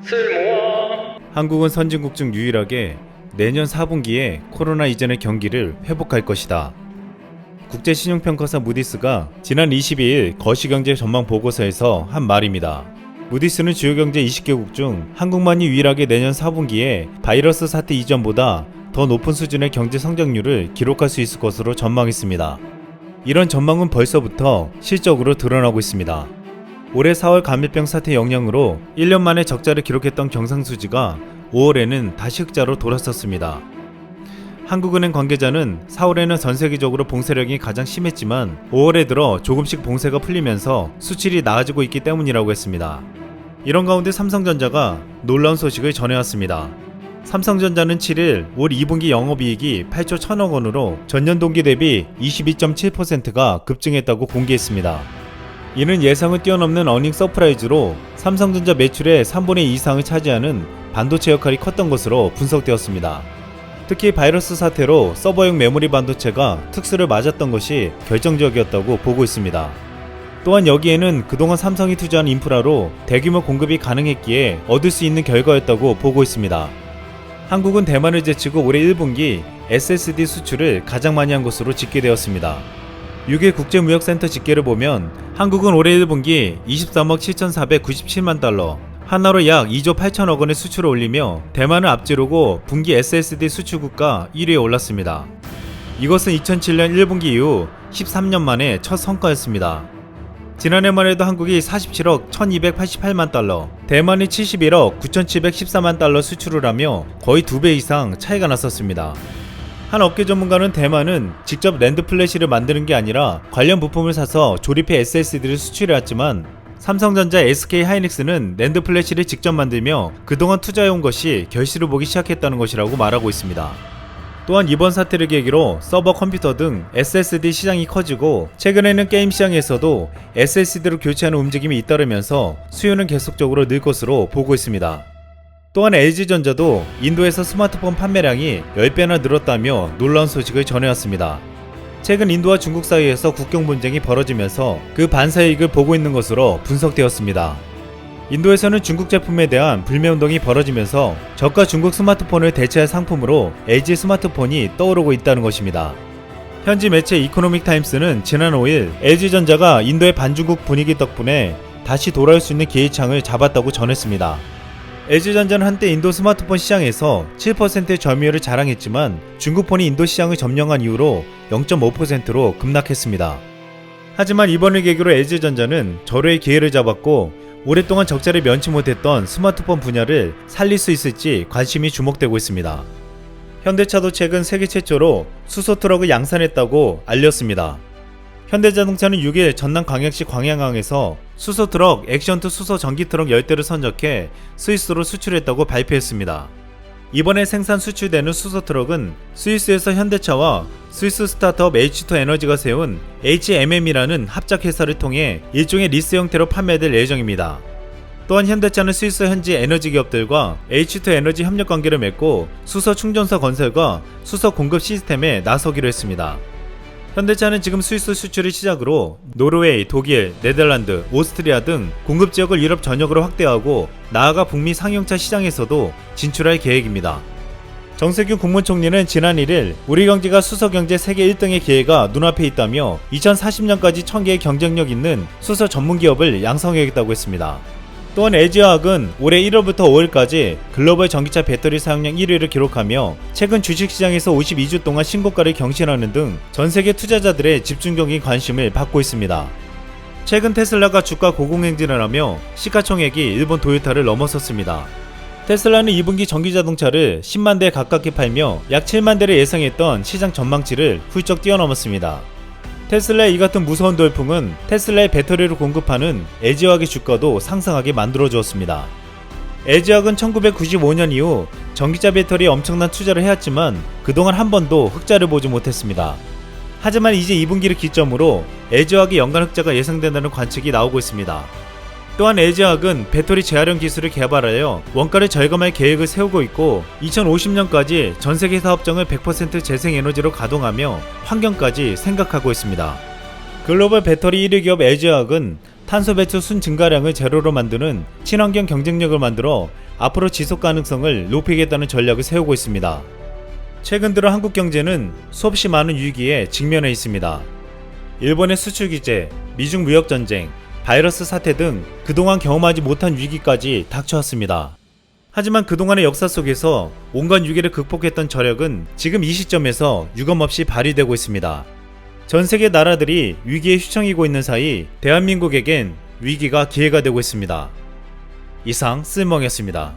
쓸모아. 한국은 선진국 중 유일하게 내년 4분기에 코로나 이전의 경기를 회복할 것이다. 국제신용평가사 무디스가 지난 22일 거시경제 전망 보고서에서 한 말입니다. 무디스는 주요 경제 20개국 중 한국만이 유일하게 내년 4분기에 바이러스 사태 이전보다 더 높은 수준의 경제 성장률을 기록할 수 있을 것으로 전망했습니다. 이런 전망은 벌써부터 실적으로 드러나고 있습니다. 올해 4월 감염병 사태 영향으로 1년 만에 적자를 기록했던 경상수지가 5월에는 다시 흑자로 돌아섰습니다. 한국은행 관계자는 4월에는 전 세계적으로 봉쇄력이 가장 심했지만 5월에 들어 조금씩 봉쇄가 풀리면서 수출이 나아지고 있기 때문이라고 했습니다. 이런 가운데 삼성전자가 놀라운 소식을 전해왔습니다. 삼성전자는 7일 올 2분기 영업이익이 8조 1천억 원으로 전년 동기 대비 22.7%가 급증했다고 공개했습니다. 이는 예상을 뛰어넘는 어닝 서프라이즈로 삼성전자 매출의 3분의 2 이상을 차지하는 반도체 역할이 컸던 것으로 분석되었습니다. 특히 바이러스 사태로 서버용 메모리 반도체가 특수를 맞았던 것이 결정적이었다고 보고 있습니다. 또한 여기에는 그동안 삼성이 투자한 인프라로 대규모 공급이 가능했기에 얻을 수 있는 결과였다고 보고 있습니다. 한국은 대만을 제치고 올해 1분기 SSD 수출을 가장 많이 한 것으로 집계되었습니다. 6일 국제무역센터 집계를 보면 한국은 올해 1분기 23억 7,497만 달러, 하나로 약 2조 8천억 원의 수출을 올리며 대만을 앞지르고 분기 SSD 수출국가 1위에 올랐습니다. 이것은 2007년 1분기 이후 13년 만에 첫 성과였습니다. 지난해만 해도 한국이 47억 1288만 달러, 대만이 71억 9714만 달러 수출을 하며 거의 2배 이상 차이가 났었습니다. 한 업계 전문가는 대만은 직접 낸드 플래시를 만드는 게 아니라 관련 부품을 사서 조립해 SSD를 수출해왔지만 삼성전자, SK하이닉스는 낸드 플래시를 직접 만들며 그동안 투자해온 것이 결실을 보기 시작했다는 것이라고 말하고 있습니다. 또한 이번 사태를 계기로 서버 컴퓨터 등 SSD 시장이 커지고 최근에는 게임 시장에서도 SSD로 교체하는 움직임이 잇따르면서 수요는 계속적으로 늘 것으로 보고 있습니다. 또한 LG전자도 인도에서 스마트폰 판매량이 10배나 늘었다며 놀라운 소식을 전해왔습니다. 최근 인도와 중국 사이에서 국경 분쟁이 벌어지면서 그 반사이익을 보고 있는 것으로 분석되었습니다. 인도에서는 중국 제품에 대한 불매운동이 벌어지면서 저가 중국 스마트폰을 대체할 상품으로 LG 스마트폰이 떠오르고 있다는 것입니다. 현지 매체 이코노믹 타임스는 지난 5일 LG전자가 인도의 반중국 분위기 덕분에 다시 돌아올 수 있는 기회창을 잡았다고 전했습니다. LG전자는 한때 인도 스마트폰 시장에서 7%의 점유율을 자랑했지만 중국폰이 인도 시장을 점령한 이후로 0.5%로 급락했습니다. 하지만 이번을 계기로 LG전자는 절호의 기회를 잡았고 오랫동안 적자를 면치 못했던 스마트폰 분야를 살릴 수 있을지 관심이 주목되고 있습니다. 현대차도 최근 세계 최초로 수소 트럭을 양산했다고 알렸습니다. 현대자동차는 6일 전남 광역시 광양항에서 수소트럭 액션2 수소 전기트럭 10대를 선적해 스위스로 수출했다고 발표했습니다. 이번에 생산 수출되는 수소트럭은 스위스에서 현대차와 스위스 스타트업 H2에너지가 세운 HMM이라는 합작회사를 통해 일종의 리스 형태로 판매될 예정입니다. 또한 현대차는 스위스 현지 에너지 기업들과 H2에너지 협력관계를 맺고 수소 충전소 건설과 수소 공급 시스템에 나서기로 했습니다. 현대차는 지금 스위스 수출을 시작으로 노르웨이, 독일, 네덜란드, 오스트리아 등 공급 지역을 유럽 전역으로 확대하고 나아가 북미 상용차 시장에서도 진출할 계획입니다. 정세균 국무총리는 지난 1일 우리 경제가 수소 경제 세계 1등의 기회가 눈앞에 있다며 2040년까지 1000개의 경쟁력 있는 수소 전문 기업을 양성하겠다고 했습니다. 또한 LG화학은 올해 1월부터 5월까지 글로벌 전기차 배터리 사용량 1위를 기록하며 최근 주식시장에서 52주 동안 신고가를 경신하는 등 전세계 투자자들의 집중적인 관심을 받고 있습니다. 최근 테슬라가 주가 고공행진을 하며 시가총액이 일본 도요타를 넘어섰습니다. 테슬라는 2분기 전기자동차를 10만 대 가깝게 팔며 약 7만 대를 예상했던 시장 전망치를 훌쩍 뛰어넘었습니다. 테슬라의 이 같은 무서운 돌풍은 테슬라의 배터리를 공급하는 LG화학의 주가도 상승하게 만들어주었습니다. LG화학은 1995년 이후 전기차 배터리에 엄청난 투자를 해왔지만 그동안 한 번도 흑자를 보지 못했습니다. 하지만 이제 2분기를 기점으로 LG화학의 연간 흑자가 예상된다는 관측이 나오고 있습니다. 또한 LG화학은 배터리 재활용 기술을 개발하여 원가를 절감할 계획을 세우고 있고 2050년까지 전세계 사업장을 100% 재생에너지로 가동하며 환경까지 생각하고 있습니다. 글로벌 배터리 1위 기업 LG화학은 탄소 배출 순 증가량을 제로로 만드는 친환경 경쟁력을 만들어 앞으로 지속 가능성을 높이겠다는 전략을 세우고 있습니다. 최근 들어 한국 경제는 수없이 많은 위기에 직면해 있습니다. 일본의 수출 규제, 미중 무역 전쟁, 바이러스 사태 등 그동안 경험하지 못한 위기까지 닥쳐왔습니다. 하지만 그동안의 역사 속에서 온갖 위기를 극복했던 저력은 지금 이 시점에서 유감없이 발휘되고 있습니다. 전 세계 나라들이 위기에 휘청이고 있는 사이 대한민국에겐 위기가 기회가 되고 있습니다. 이상 쓸멍이었습니다.